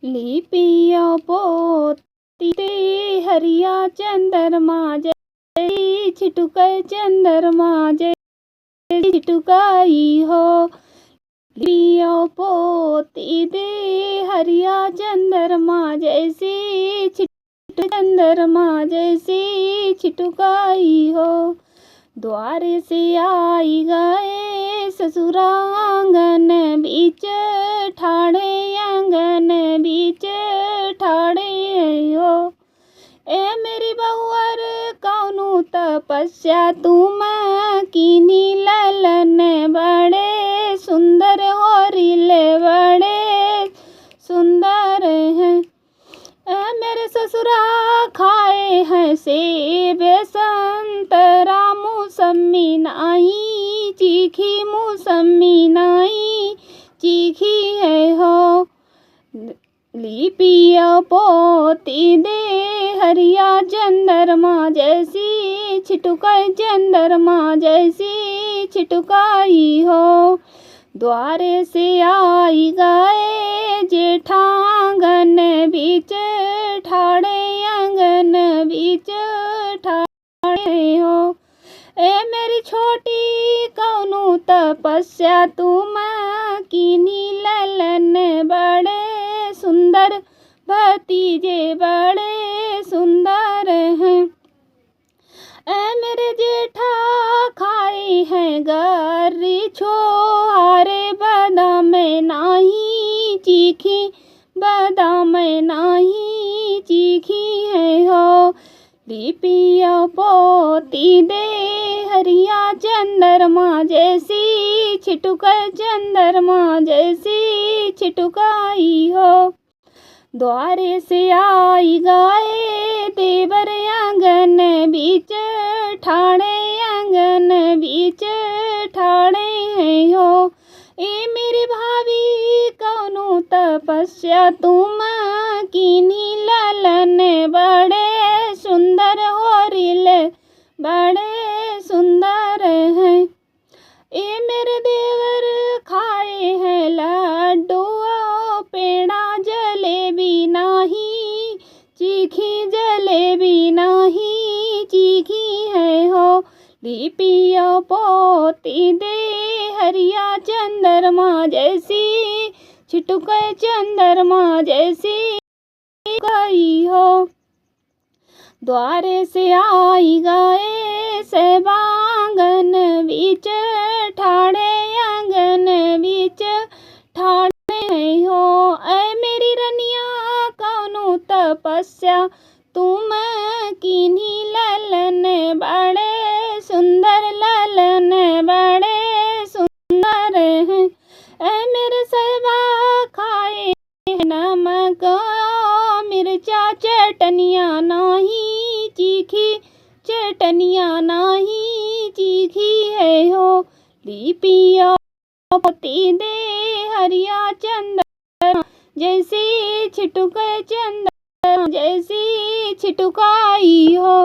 लिपिया पोती ते हरिया चंद्रमा जय छिटुक चंद्रमा जय छिटुकाई हो। लिपिया पोती दे हरिया चंद्रमा जैसी चंद्रमा जैसी छिटुकाई हो। द्वारे से आई गए ससुरा आंगन बीच ठाणे आंगन बीच ठाणे हो। ए मेरी बहुअर कौनु तपस्या तुम कीनी ललन बड़े सुंदर होरिले बड़े सुंदर हैं। मेरे ससुरा खाए हैं सेब संतरा मौसमी नहीं चीखी मौसमी नहीं चीखी है हो। लिपिया पोती दे हरिया चंद्रमा जैसी छिटुक चंद्रमा जैसी छिटुकाई हो। द्वारे से आई गए जेठांगन बीच ठाणे आंगन बीच ठाणे हो। ए मेरी छोटी कौनु तपस्या तुम कीनी ललन बड़े सुंदर भतीजे बड़े सुंदर हैं। ए मेरे जेठा खाए हैं गर्री छोहारे बादाम नाही चीखी बादाम नाही चीखी है हो। लिपिया पोती दे हरिया चंद्रमा जैसी छिटुक चंद्रमा जैसी छिटुकाई हो। द्वारे से आई गए देवर आंगन बीच ठाणे आंगन बीच ठाणे है हो। ए मेरी भाभी कौनु तपस्या तुम कीनी ललन बड़े सुंदर होरिले बड़े सुंदर हैं। ए मेरे देवर खाए हैं लड्डू पेड़ा जलेबी नाही चीखी जलेबी नाही चीखी है हो। लिपिया पोती दे हरिया चंद्रमा जैसी छिटुक चंद्रमा जैसी गई हो। द्वारे से आई गए सेबांगन बीच ठाणे आंगन बीच ठाणे हो। ऐ मेरी रनिया कौनु तपस्या तुम कीनी ललन बड़े सुंदर ललन बड़े सुंदर हैं। ऐ मेरे सेवा खाए नमक मिर्चा चटनिया नाही चीखी चटनिया नाही चीखी है हो। लिपिया पोती दे हरिया चंद्रमा जैसी छिटुक चंद्रमा जैसी छिटुकाई हो।